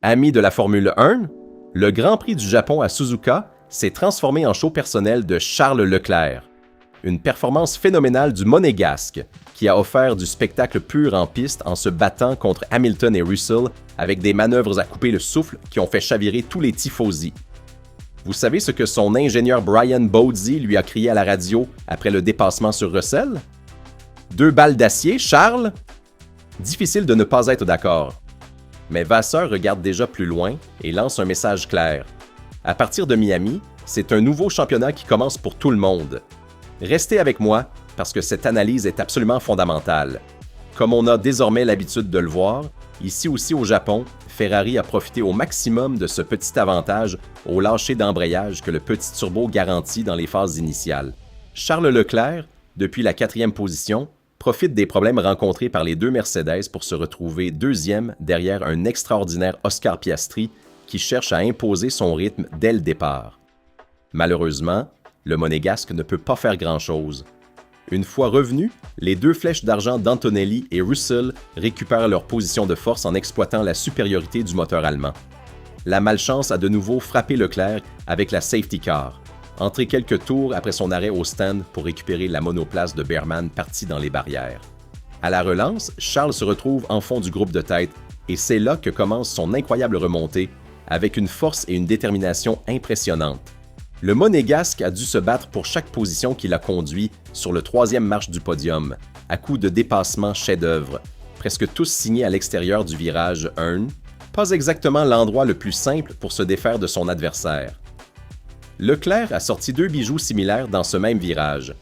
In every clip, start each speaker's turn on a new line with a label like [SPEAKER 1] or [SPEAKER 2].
[SPEAKER 1] Amis de la Formule 1, le Grand Prix du Japon à Suzuka s'est transformé en show personnel de Charles Leclerc. Une performance phénoménale du Monégasque qui a offert du spectacle pur en piste en se battant contre Hamilton et Russell avec des manœuvres à couper le souffle qui ont fait chavirer tous les tifosi. Vous savez ce que son ingénieur Brian Bowdsy lui a crié à la radio après le dépassement sur Russell? 2 balles d'acier, Charles? Difficile de ne pas être d'accord. Mais Vasseur regarde déjà plus loin et lance un message clair. À partir de Miami, c'est un nouveau championnat qui commence pour tout le monde. Restez avec moi parce que cette analyse est absolument fondamentale. Comme on a désormais l'habitude de le voir, ici aussi au Japon, Ferrari a profité au maximum de ce petit avantage au lâcher d'embrayage que le petit turbo garantit dans les phases initiales. Charles Leclerc, depuis la 4e position, profite des problèmes rencontrés par les 2 Mercedes pour se retrouver 2e derrière un extraordinaire Oscar Piastri qui cherche à imposer son rythme dès le départ. Malheureusement, le Monégasque ne peut pas faire grand-chose. Une fois revenus, les 2 flèches d'argent d'Antonelli et Russell récupèrent leur position de force en exploitant la supériorité du moteur allemand. La malchance a de nouveau frappé Leclerc avec la safety car, entré quelques tours après son arrêt au stand pour récupérer la monoplace de Behrman partie dans les barrières. À la relance, Charles se retrouve en fond du groupe de tête et c'est là que commence son incroyable remontée avec une force et une détermination impressionnantes. Le Monégasque a dû se battre pour chaque position qui l'a conduit sur le 3e marche du podium, à coups de dépassements chefs-d'œuvre, presque tous signés à l'extérieur du virage 1, pas exactement l'endroit le plus simple pour se défaire de son adversaire. Leclerc a sorti 2 bijoux similaires dans ce même virage.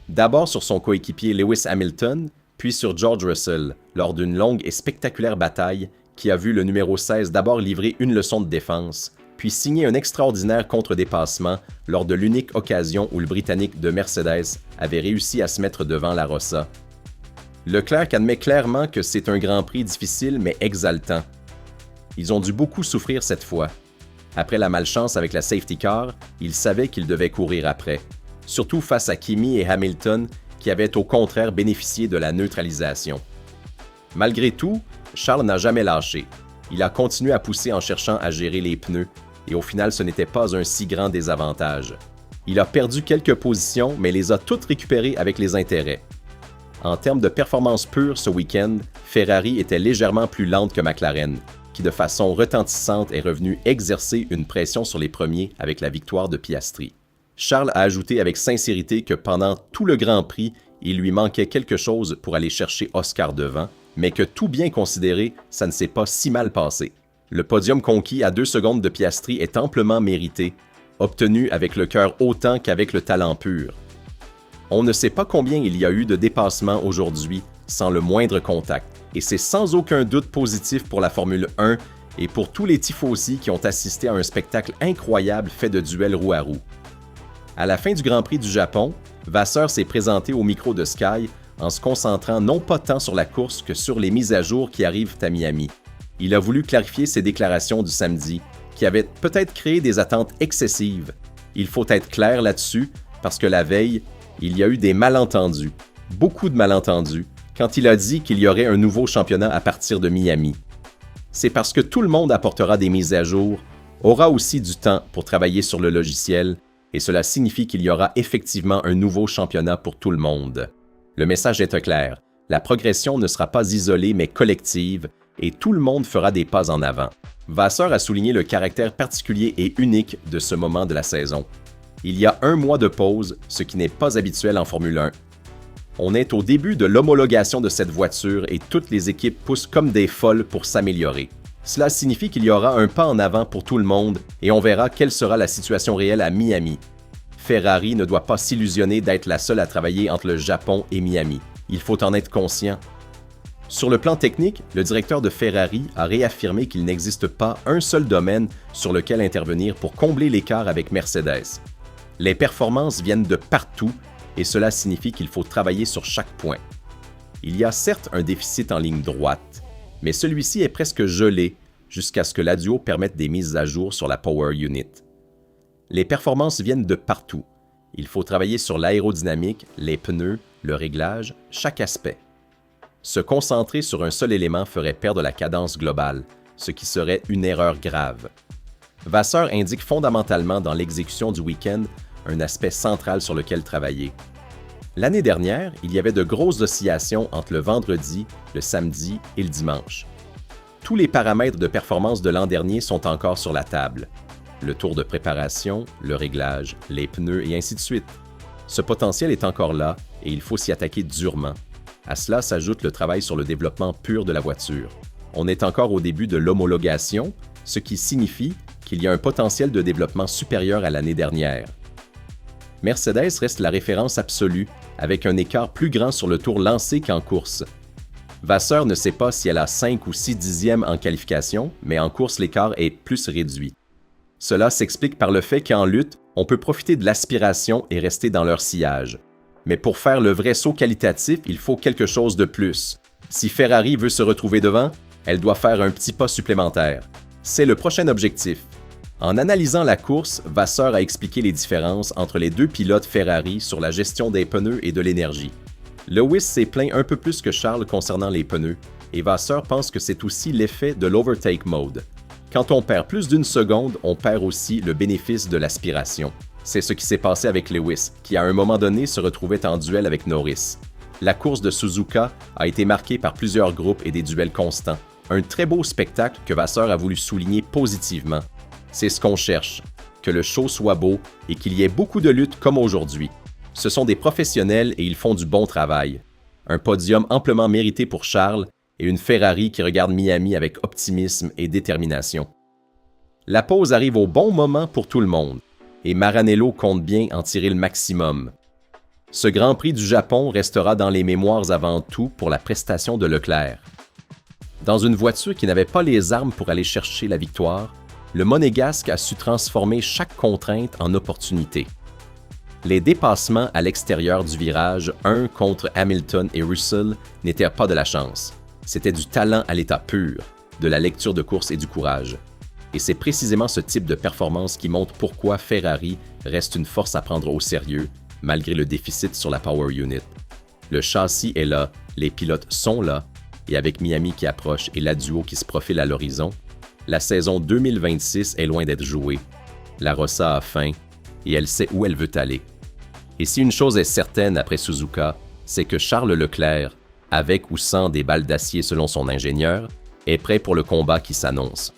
[SPEAKER 1] D'abord sur son coéquipier Lewis Hamilton, puis sur George Russell, lors d'une longue et spectaculaire bataille qui a vu le numéro 16 d'abord livrer une leçon de défense, puis signer un extraordinaire contre-dépassement lors de l'unique occasion où le Britannique de Mercedes avait réussi à se mettre devant la Rossa. Leclerc admet clairement que c'est un Grand Prix difficile mais exaltant. Ils ont dû beaucoup souffrir cette fois. Après la malchance avec la safety car, il savait qu'il devait courir après, surtout face à Kimi et Hamilton qui avaient au contraire bénéficié de la neutralisation. Malgré tout, Charles n'a jamais lâché. Il a continué à pousser en cherchant à gérer les pneus et au final ce n'était pas un si grand désavantage. Il a perdu quelques positions mais les a toutes récupérées avec les intérêts. En termes de performance pure ce week-end, Ferrari était légèrement plus lente que McLaren, qui de façon retentissante est revenu exercer une pression sur les premiers avec la victoire de Piastri. Charles a ajouté avec sincérité que pendant tout le Grand Prix, il lui manquait quelque chose pour aller chercher Oscar devant, mais que tout bien considéré, ça ne s'est pas si mal passé. Le podium conquis à 2 secondes de Piastri est amplement mérité, obtenu avec le cœur autant qu'avec le talent pur. On ne sait pas combien il y a eu de dépassements aujourd'hui sans le moindre contact, et c'est sans aucun doute positif pour la Formule 1 et pour tous les tifosi qui ont assisté à un spectacle incroyable fait de duels roue à roue. À la fin du Grand Prix du Japon, Vasseur s'est présenté au micro de Sky en se concentrant non pas tant sur la course que sur les mises à jour qui arrivent à Miami. Il a voulu clarifier ses déclarations du samedi, qui avaient peut-être créé des attentes excessives. Il faut être clair là-dessus, parce que la veille, il y a eu des malentendus, beaucoup de malentendus, quand il a dit qu'il y aurait un nouveau championnat à partir de Miami. C'est parce que tout le monde apportera des mises à jour, aura aussi du temps pour travailler sur le logiciel, et cela signifie qu'il y aura effectivement un nouveau championnat pour tout le monde. Le message est clair, la progression ne sera pas isolée mais collective, et tout le monde fera des pas en avant. Vasseur a souligné le caractère particulier et unique de ce moment de la saison. Il y a 1 mois de pause, ce qui n'est pas habituel en Formule 1. On est au début de l'homologation de cette voiture et toutes les équipes poussent comme des folles pour s'améliorer. Cela signifie qu'il y aura un pas en avant pour tout le monde et on verra quelle sera la situation réelle à Miami. Ferrari ne doit pas s'illusionner d'être la seule à travailler entre le Japon et Miami. Il faut en être conscient. Sur le plan technique, le directeur de Ferrari a réaffirmé qu'il n'existe pas un seul domaine sur lequel intervenir pour combler l'écart avec Mercedes. Les performances viennent de partout et cela signifie qu'il faut travailler sur chaque point. Il y a certes un déficit en ligne droite, mais celui-ci est presque gelé jusqu'à ce que l'Aduo permette des mises à jour sur la Power Unit. Les performances viennent de partout. Il faut travailler sur l'aérodynamique, les pneus, le réglage, chaque aspect. Se concentrer sur un seul élément ferait perdre la cadence globale, ce qui serait une erreur grave. Vasseur indique fondamentalement dans l'exécution du week-end un aspect central sur lequel travailler. L'année dernière, il y avait de grosses oscillations entre le vendredi, le samedi et le dimanche. Tous les paramètres de performance de l'an dernier sont encore sur la table. Le tour de préparation, le réglage, les pneus et ainsi de suite. Ce potentiel est encore là et il faut s'y attaquer durement. À cela s'ajoute le travail sur le développement pur de la voiture. On est encore au début de l'homologation, ce qui signifie qu'il y a un potentiel de développement supérieur à l'année dernière. Mercedes reste la référence absolue, avec un écart plus grand sur le tour lancé qu'en course. Vasseur ne sait pas si elle a 5 ou 6 dixièmes en qualification, mais en course l'écart est plus réduit. Cela s'explique par le fait qu'en lutte, on peut profiter de l'aspiration et rester dans leur sillage. Mais pour faire le vrai saut qualitatif, il faut quelque chose de plus. Si Ferrari veut se retrouver devant, elle doit faire un petit pas supplémentaire. C'est le prochain objectif. En analysant la course, Vasseur a expliqué les différences entre les deux pilotes Ferrari sur la gestion des pneus et de l'énergie. Lewis s'est plaint un peu plus que Charles concernant les pneus, et Vasseur pense que c'est aussi l'effet de l'overtake mode. Quand on perd plus d'une seconde, on perd aussi le bénéfice de l'aspiration. C'est ce qui s'est passé avec Lewis, qui à un moment donné se retrouvait en duel avec Norris. La course de Suzuka a été marquée par plusieurs groupes et des duels constants. Un très beau spectacle que Vasseur a voulu souligner positivement. C'est ce qu'on cherche, que le show soit beau et qu'il y ait beaucoup de luttes comme aujourd'hui. Ce sont des professionnels et ils font du bon travail. Un podium amplement mérité pour Charles et une Ferrari qui regarde Miami avec optimisme et détermination. La pause arrive au bon moment pour tout le monde et Maranello compte bien en tirer le maximum. Ce Grand Prix du Japon restera dans les mémoires avant tout pour la prestation de Leclerc. Dans une voiture qui n'avait pas les armes pour aller chercher la victoire, le Monégasque a su transformer chaque contrainte en opportunité. Les dépassements à l'extérieur du virage 1 contre Hamilton et Russell n'étaient pas de la chance. C'était du talent à l'état pur, de la lecture de course et du courage. Et c'est précisément ce type de performance qui montre pourquoi Ferrari reste une force à prendre au sérieux, malgré le déficit sur la Power Unit. Le châssis est là, les pilotes sont là, et avec Miami qui approche et la duo qui se profile à l'horizon, la saison 2026 est loin d'être jouée. La Rossa a faim et elle sait où elle veut aller. Et si une chose est certaine après Suzuka, c'est que Charles Leclerc, avec ou sans des balles d'acier selon son ingénieur, est prêt pour le combat qui s'annonce.